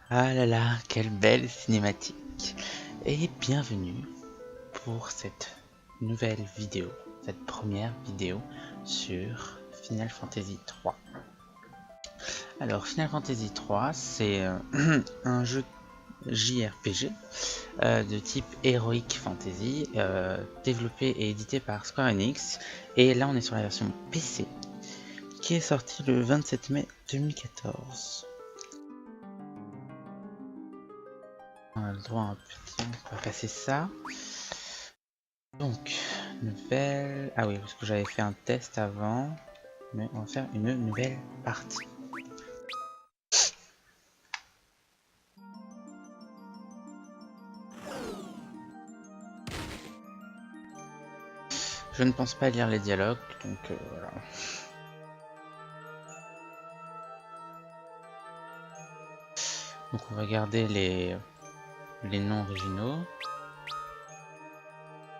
Ah là là, quelle belle cinématique! Et bienvenue pour cette nouvelle vidéo, cette première vidéo sur Final Fantasy 3. Alors Final Fantasy 3, c'est un jeu JRPG de type Heroic Fantasy, développé et édité par Square Enix. Et là on est sur la version PC, qui est sortie le 27 mai 2014. On a le droit à un petit... On va passer ça. Donc, nouvelle... Ah oui, parce que j'avais fait un test avant. Mais on va faire une nouvelle partie. Je ne pense pas lire les dialogues, donc voilà. Donc on va garder les noms originaux.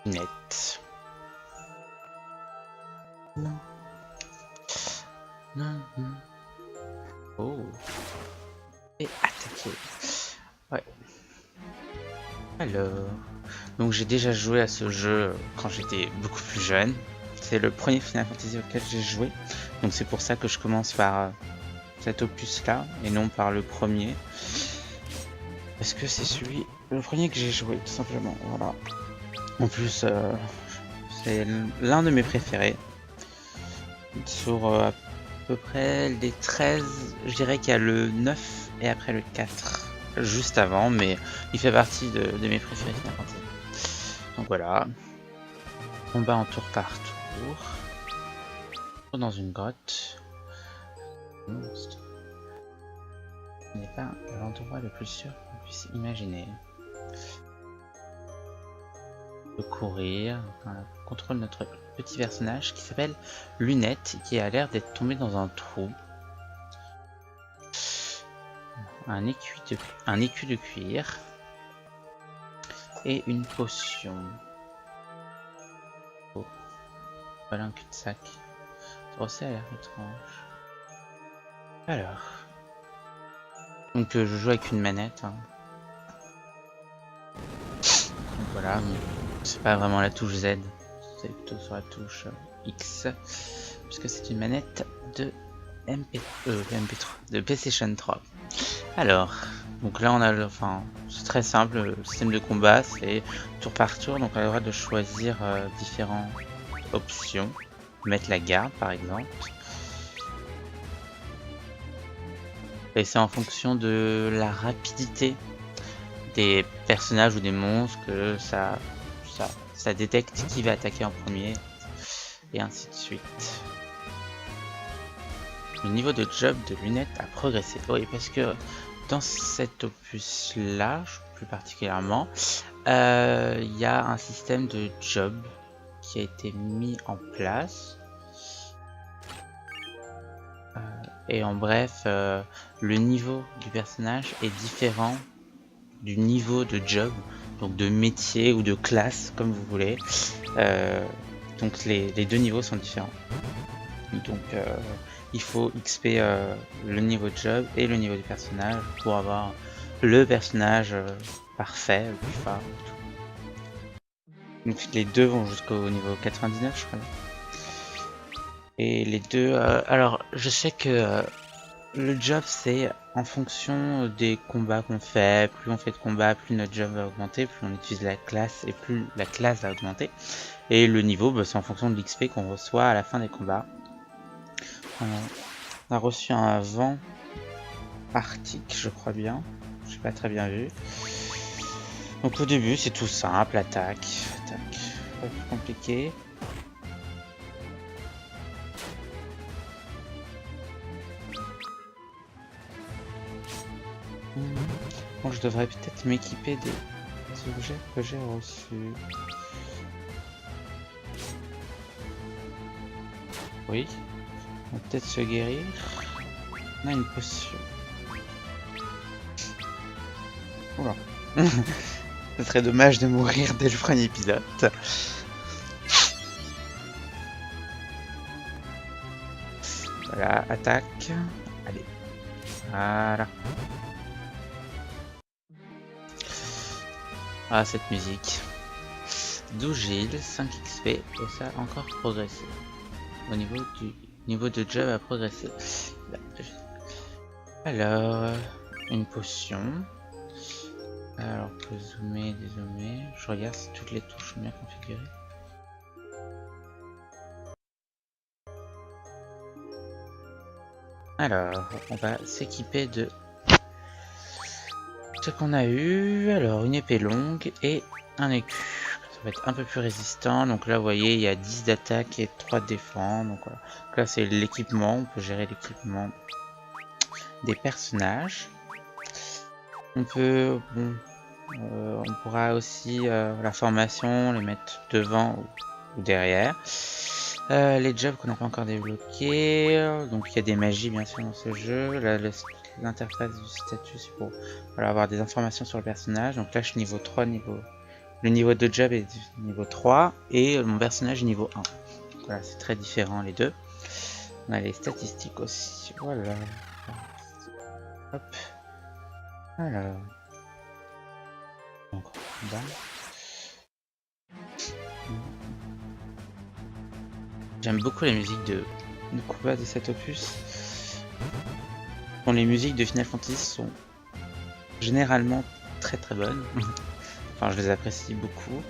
Net. Oh. Et attaquer. Ouais. Alors. Donc j'ai déjà joué à ce jeu quand j'étais beaucoup plus jeune. C'est le premier Final Fantasy auquel j'ai joué. Donc c'est pour ça que je commence par cet opus là et non par le premier. Parce que c'est le premier que j'ai joué tout simplement. Voilà. En plus c'est l'un de mes préférés. Sur à peu près les 13, je dirais qu'il y a le 9 et après le 4. Juste avant, mais il fait partie de mes préférés Final Fantasy. Donc voilà. Combat en tour par tour. Dans une grotte. Monstre. Ce n'est pas l'endroit le plus sûr qu'on puisse imaginer. De courir. On contrôle notre petit personnage qui s'appelle Lunette, qui a l'air d'être tombé dans un trou. Un écu de cuir. Et une potion. Oh. Voilà un cul-de-sac. Ça a l'air étrange. Alors. Donc je joue avec une manette. Hein. Donc voilà. C'est pas vraiment la touche Z. C'est plutôt sur la touche X. Puisque c'est une manette de MP3. De PlayStation 3. Alors. Donc là on a c'est très simple, le système de combat c'est tour par tour, donc on a le droit de choisir différentes options, mettre la garde par exemple, et c'est en fonction de la rapidité des personnages ou des monstres que ça détecte qui va attaquer en premier, et ainsi de suite. Le niveau de job de Lunette a progressé, oui, parce que dans cet opus là, plus particulièrement, il y a un système de job qui a été mis en place. Et en bref, le niveau du personnage est différent du niveau de job, donc de métier ou de classe, comme vous voulez. Donc les deux niveaux sont différents. Donc il faut XP le niveau de job et le niveau du personnage pour avoir le personnage parfait, le plus fort. Donc les deux vont jusqu'au niveau 99 je crois. Et les deux... alors je sais que le job c'est en fonction des combats qu'on fait. Plus on fait de combats, plus notre job va augmenter, plus on utilise la classe et plus la classe va augmenter. Et le niveau bah, c'est en fonction de l'XP qu'on reçoit à la fin des combats. On a reçu un vent arctique je crois bien. J'ai pas très bien vu. Donc au début c'est tout simple, attaque. Pas plus compliqué. Bon, je devrais peut-être m'équiper des objets que j'ai reçus. Oui. On va peut-être se guérir. On a une potion. Oula. Ce serait dommage de mourir dès le premier épisode. Voilà, attaque. Allez. Voilà. Ah, cette musique. 12 Gilles, 5 XP, et ça a encore progressé. Au niveau de job a progressé. Alors, une potion. Alors, on peut zoomer, dézoomer. Je regarde si toutes les touches sont bien configurées. Alors, on va s'équiper de ce qu'on a eu. Alors, une épée longue et un écu. Ça va être un peu plus résistant. Donc là, vous voyez, il y a 10 d'attaque et 3 de défense. Donc voilà. Donc là, c'est l'équipement. On peut gérer l'équipement des personnages. On peut... Bon, on pourra aussi la formation, les mettre devant ou derrière. Les jobs qu'on n'a pas encore débloqués. Donc il y a des magies bien sûr dans ce jeu. L'interface du statut c'est pour voilà, avoir des informations sur le personnage. Donc là je suis niveau 3, le niveau de job est niveau 3 et mon personnage est niveau 1. Voilà, c'est très différent les deux. On a les statistiques aussi. Voilà. Hop. Alors. Encore combat. J'aime beaucoup les musiques de combat de cet opus. Bon, les musiques de Final Fantasy sont généralement très très bonnes. Enfin, je les apprécie beaucoup.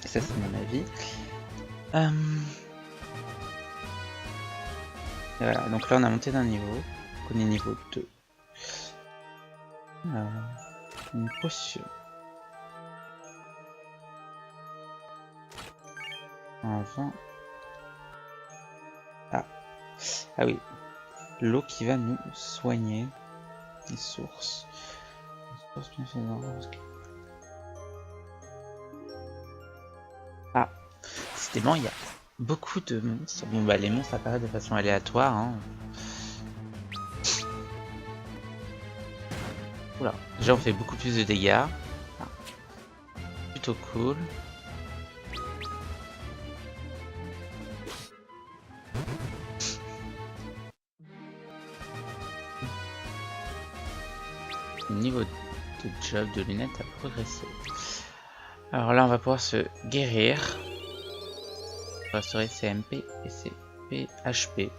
Et ça, c'est mon avis. Et voilà, donc là, on a monté d'un niveau. On est niveau 2. Alors, une potion. Un vent. Ah oui, l'eau qui va nous soigner. Les sources. Les sources bienfaisantes. Ah, décidément, il y a beaucoup de monstres. Bon, bah, les monstres apparaissent de façon aléatoire. Hein. Oula, déjà, on fait beaucoup plus de dégâts. Ah. Plutôt cool. Le niveau de job de lunettes a progressé. Alors là, on va pouvoir se guérir. Restaurer CMP et CP, HP,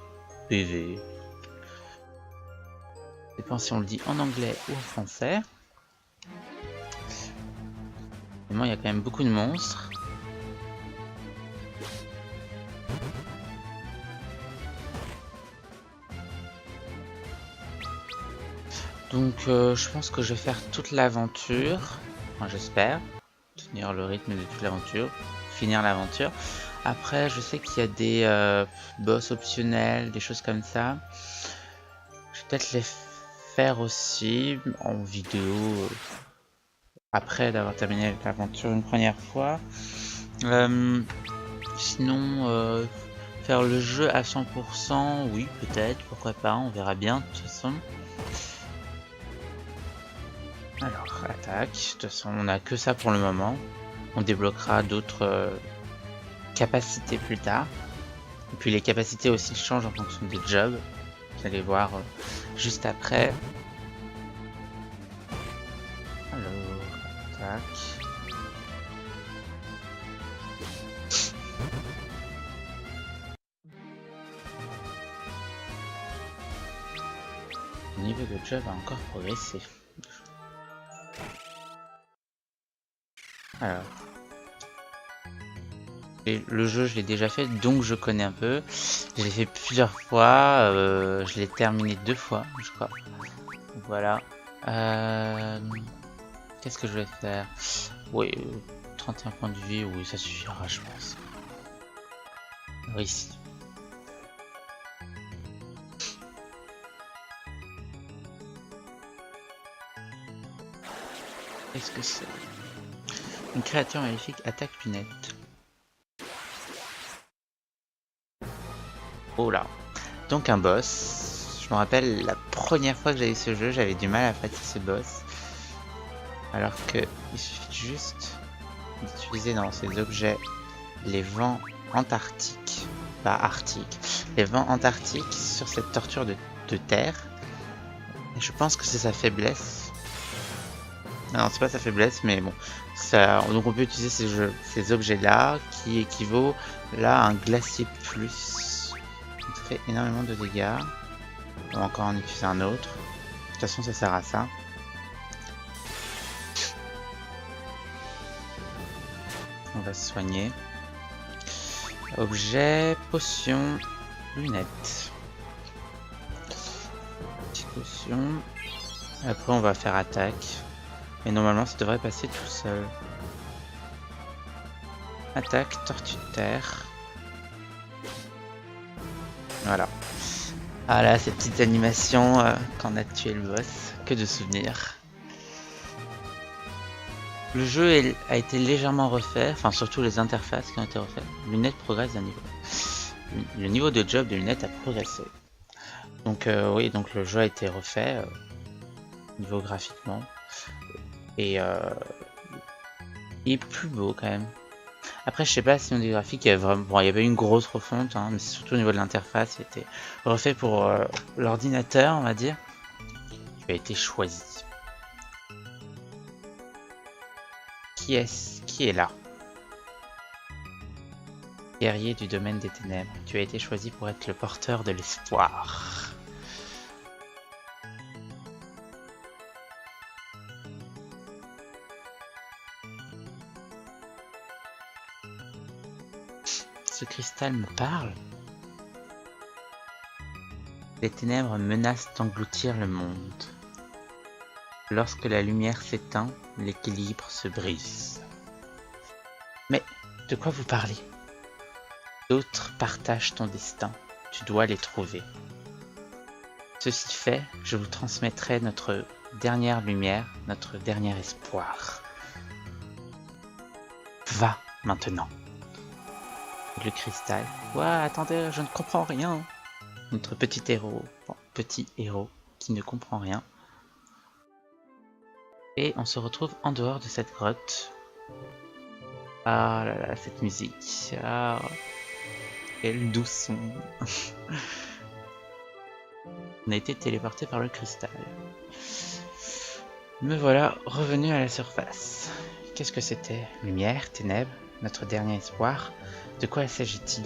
PV. Ça dépend si on le dit en anglais ou en français. Évidemment, il y a quand même beaucoup de monstres. Donc je pense que je vais faire toute l'aventure, enfin, j'espère, tenir le rythme de toute l'aventure, finir l'aventure. Après je sais qu'il y a des boss optionnels, des choses comme ça. Je vais peut-être les faire aussi en vidéo après d'avoir terminé l'aventure une première fois. Sinon faire le jeu à 100%, oui peut-être, pourquoi pas, on verra bien de toute façon. Alors, attaque. De toute façon, on n'a que ça pour le moment. On débloquera d'autres capacités plus tard. Et puis les capacités aussi changent en fonction des jobs. Vous allez voir juste après. Alors, attaque. Le niveau de job a encore progressé. Alors, et le jeu je l'ai déjà fait, donc je connais un peu. Je l'ai fait plusieurs fois, je l'ai terminé 2 fois, je crois. Voilà. Qu'est-ce que je vais faire? Oui, 31 points de vie, oui, ça suffira, je pense. Alors ici. Qu'est-ce que c'est? Une créature maléfique attaque lunette. Oh là. Donc un boss. Je me rappelle la première fois que j'avais ce jeu, j'avais du mal à passer ce boss. Alors que il suffit juste d'utiliser dans ces objets les vents antarctiques. Pas arctiques. Les vents antarctiques sur cette torture de terre. Et je pense que c'est sa faiblesse. Non, c'est pas sa faiblesse, mais bon. Ça, donc on peut utiliser ces objets-là qui équivaut là à un glacier plus. Ça fait énormément de dégâts. On va encore en utiliser un autre. De toute façon, ça sert à ça. On va se soigner. Objet, potion, lunettes. Petite potion. Après, on va faire attaque. Et normalement, ça devrait passer tout seul. Attaque, tortue de terre. Voilà. Ah là, ces petites animations quand on a tué le boss. Que de souvenirs. Le jeu a été légèrement refait, enfin surtout les interfaces qui ont été refaites. Lunettes progresse d'un niveau. Le niveau de job de lunettes a progressé. Donc oui, donc le jeu a été refait niveau graphiquement. Et il est plus beau quand même. Après, je sais pas si au niveau graphique, il y avait vraiment, bon, il y avait une grosse refonte, hein, mais c'est surtout au niveau de l'interface, il était refait pour l'ordinateur, on va dire, qui a été choisi. Qui est là? Guerrier du domaine des ténèbres, tu as été choisi pour être le porteur de l'espoir. Ce cristal me parle. Les ténèbres menacent d'engloutir le monde. Lorsque la lumière s'éteint, l'équilibre se brise. Mais de quoi vous parlez? D'autres partagent ton destin, tu dois les trouver. Ceci fait, je vous transmettrai notre dernière lumière, notre dernier espoir. Va maintenant. Le cristal. Ouah, attendez, je ne comprends rien. Notre petit héros, qui ne comprend rien. Et on se retrouve en dehors de cette grotte. Ah là là, cette musique. Ah, quel doux son. On a été téléporté par le cristal. Me voilà revenu à la surface. Qu'est-ce que c'était? Lumière, ténèbres, notre dernier espoir. De quoi s'agit-il?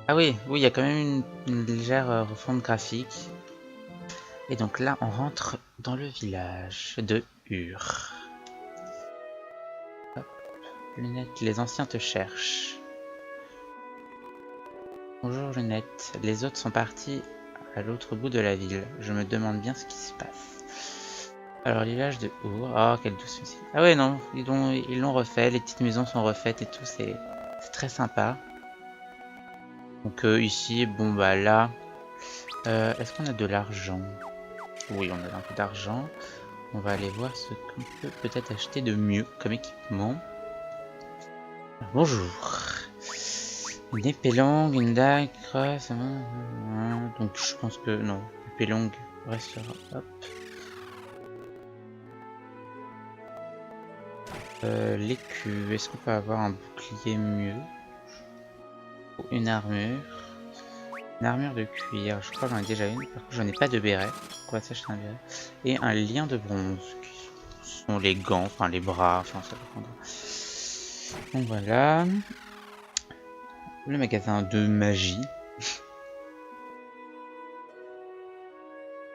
Ah oui, il y a quand même une légère refonte graphique. Et donc là, on rentre dans le village de Ur. Hop, Lunette, les anciens te cherchent. Bonjour Lunette, les autres sont partis à l'autre bout de la ville. Je me demande bien ce qui se passe. Alors, le village de Ur. Oh, quelle douce musique. Ah ouais, non, ils l'ont refait, les petites maisons sont refaites et tout, c'est très sympa. Donc ici, bon bah là, est-ce qu'on a de l'argent? Oui, on a un peu d'argent. On va aller voir ce qu'on peut peut-être acheter de mieux comme équipement. Bonjour. Une épée longue, une dague, crosse. Donc je pense que non, l'épée longue restera. Hop. L'écu, est-ce qu'on peut avoir un bouclier mieux? Ou une armure? Une armure de cuir, je crois que j'en ai déjà une. Par contre, j'en ai pas de béret. On va s'acheter un béret. Et un lien de bronze, qui sont les gants, enfin les bras, enfin ça dépendra. Donc voilà. Le magasin de magie.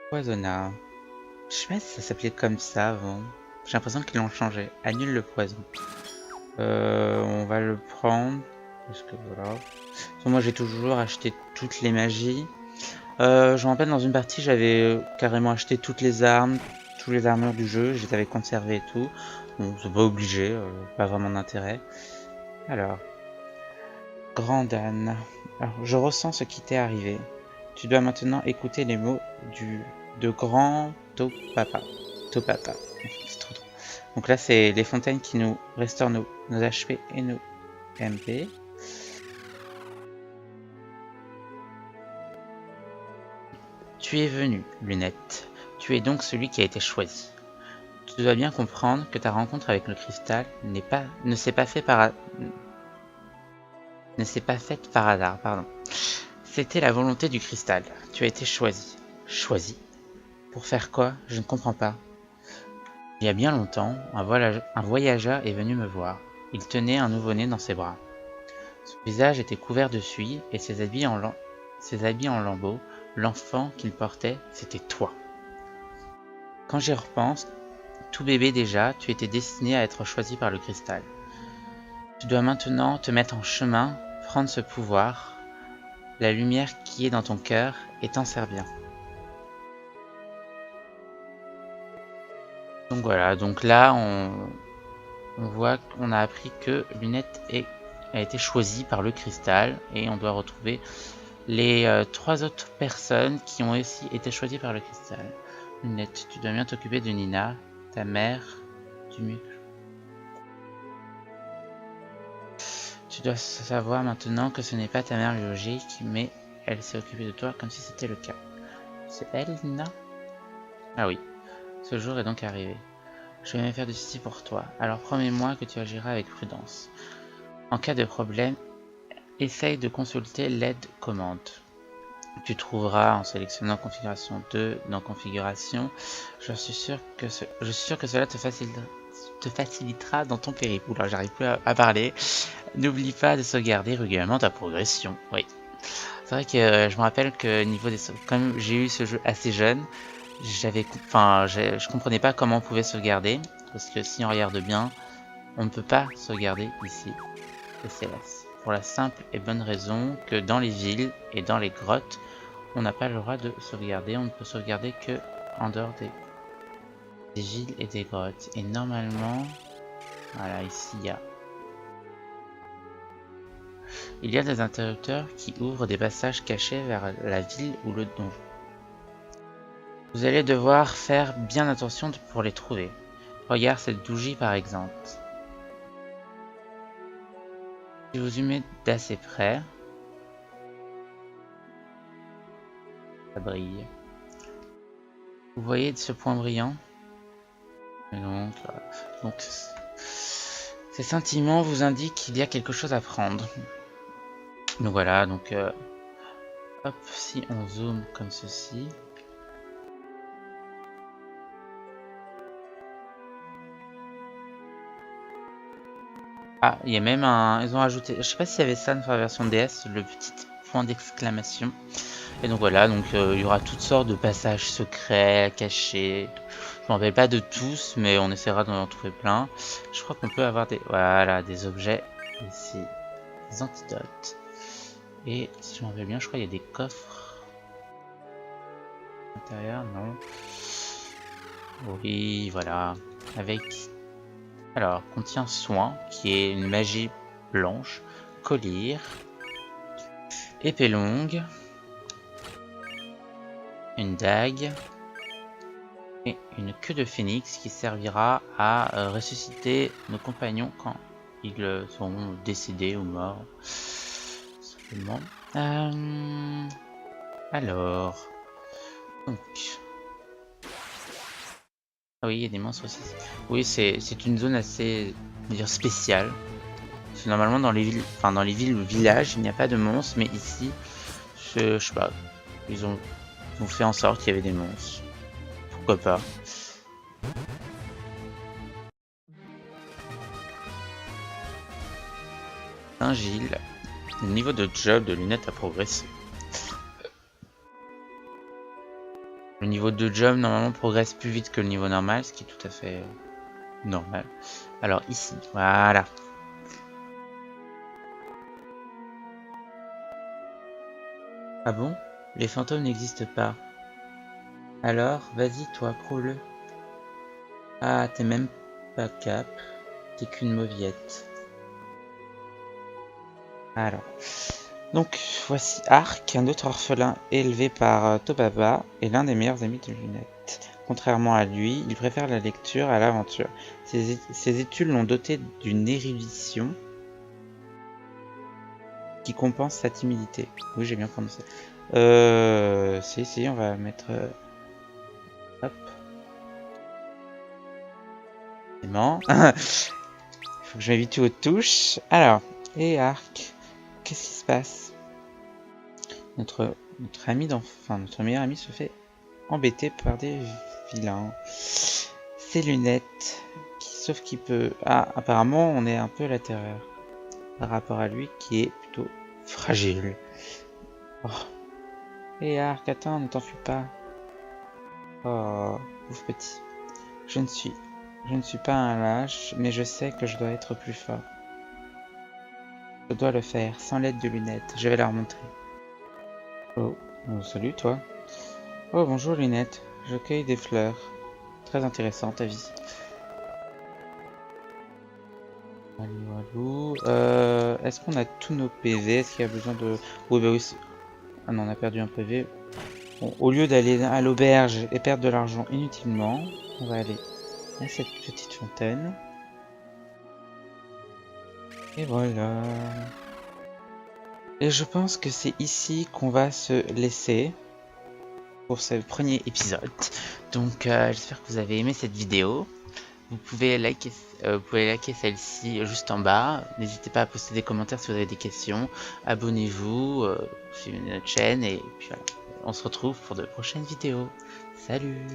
Poisonnat. Je sais pas si ça s'appelait comme ça avant. J'ai l'impression qu'ils l'ont changé. Annule le poison. On va le prendre. Parce que voilà. Moi j'ai toujours acheté toutes les magies. Je me rappelle dans une partie j'avais carrément acheté toutes les armes, toutes les armures du jeu, je les avais conservées et tout. Bon, c'est pas obligé, pas vraiment d'intérêt. Alors, Grand Anne. Alors, je ressens ce qui t'est arrivé. Tu dois maintenant écouter les mots de Grand Topapa. Topapa. C'est trop drôle. Donc là c'est les fontaines qui nous restaurent nos HP et nos MP. Tu es venu, Lunette. Tu es donc celui qui a été choisi. Tu dois bien comprendre que ta rencontre avec le cristal ne s'est pas faite par hasard, pardon. C'était la volonté du cristal. Tu as été choisi. Choisi? Pour faire quoi? Je ne comprends pas. Il y a bien longtemps, un voyageur est venu me voir. Il tenait un nouveau-né dans ses bras. Son visage était couvert de suie et ses habits en lambeaux, l'enfant qu'il portait, c'était toi. Quand j'y repense, tout bébé déjà, tu étais destiné à être choisi par le cristal. Tu dois maintenant te mettre en chemin, prendre ce pouvoir, la lumière qui est dans ton cœur et t'en servir. Donc voilà, donc là on voit qu'on a appris que Lunette a été choisie par le cristal et on doit retrouver les 3 autres personnes qui ont aussi été choisies par le cristal. Lunette, tu dois bien t'occuper de Nina, ta mère, du mieux. Tu dois savoir maintenant que ce n'est pas ta mère biologique, mais elle s'est occupée de toi comme si c'était le cas. C'est elle, Nina? Ah oui, ce jour est donc arrivé. Je vais me faire de ceci pour toi, alors promets-moi que tu agiras avec prudence. En cas de problème, essaye de consulter l'aide commande. Tu trouveras en sélectionnant configuration 2 dans configuration. Je suis sûr que cela te facilitera dans ton périple. Oula, j'arrive plus à parler. N'oublie pas de sauvegarder régulièrement ta progression. Oui. C'est vrai que je me rappelle que niveau des comme j'ai eu ce jeu assez jeune, je comprenais pas comment on pouvait sauvegarder. Parce que si on regarde bien, on ne peut pas sauvegarder ici le CLS. Pour la simple et bonne raison que dans les villes et dans les grottes, on n'a pas le droit de sauvegarder. On ne peut sauvegarder que en dehors des villes et des grottes. Et normalement, voilà, ici il y a des interrupteurs qui ouvrent des passages cachés vers la ville ou le donjon. Vous allez devoir faire bien attention pour les trouver. Regarde cette bougie par exemple. Si vous y mettez d'assez près, ça brille. Vous voyez ce point brillant? Et donc ces sentiments vous indiquent qu'il y a quelque chose à prendre. Donc voilà, donc hop, si on zoome comme ceci. Ah, il y a même ils ont ajouté, je sais pas s'il y avait ça dans la version DS, le petit point d'exclamation. Et donc voilà, donc il y aura toutes sortes de passages secrets, cachés. Je me rappelle pas de tous, mais on essaiera d'en trouver plein. Je crois qu'on peut avoir des objets ici, des antidotes. Et si je m'en rappelle bien, je crois qu'il y a des coffres à l'intérieur, non? Oui, voilà. Avec, alors, contient soin, qui est une magie blanche, collier, épée longue, une dague et une queue de phénix qui servira à ressusciter nos compagnons quand ils sont décédés ou morts. Simplement. Alors, donc, ah oui, il y a des monstres aussi. Oui, c'est une zone assez, spéciale. Parce que normalement dans les villes ou villages, il n'y a pas de monstres, mais ici, je sais pas, ils ont fait en sorte qu'il y avait des monstres. Pourquoi pas? Saint-Gilles, le niveau de job de Lunette a progressé. Le niveau de job normalement progresse plus vite que le niveau normal, ce qui est tout à fait normal. Alors ici, voilà. Ah bon? Les fantômes n'existent pas. Alors, vas-y toi, prouve-le. Ah, t'es même pas cap. T'es qu'une mauviette. Alors. Donc, voici Ark, un autre orphelin élevé par Tobaba et l'un des meilleurs amis de Lunette. Contrairement à lui, il préfère la lecture à l'aventure. Ses études l'ont doté d'une érudition qui compense sa timidité. Oui, j'ai bien prononcé. Si, on va mettre... hop. Faut que je m'habitue aux touches. Alors, et Ark, qu'est-ce qui se passe? Notre ami notre meilleur ami se fait embêté par des vilains. Ses lunettes, sauf qu'il peut... Ah, apparemment, on est un peu à la terreur par rapport à lui, qui est plutôt fragile. Oh. Et Arcatin, ne t'enfuis pas. Oh, pauvre petit. Je ne suis pas un lâche, mais je sais que je dois être plus fort. Je dois le faire, sans l'aide de lunettes. Je vais leur montrer. Oh, salut toi. Oh, bonjour Lunette. Je cueille des fleurs. Très intéressant ta vie. Allô. Est-ce qu'on a tous nos PV? Est-ce qu'il y a besoin de... Oui, bah oui. Ah non, on a perdu un PV. Bon, au lieu d'aller à l'auberge et perdre de l'argent inutilement, on va aller à cette petite fontaine. Et voilà. Et je pense que c'est ici qu'on va se laisser pour ce premier épisode. Donc j'espère que vous avez aimé cette vidéo. Vous pouvez liker celle-ci juste en bas. N'hésitez pas à poster des commentaires si vous avez des questions. Abonnez-vous, suivez notre chaîne et puis voilà. On se retrouve pour de prochaines vidéos. Salut!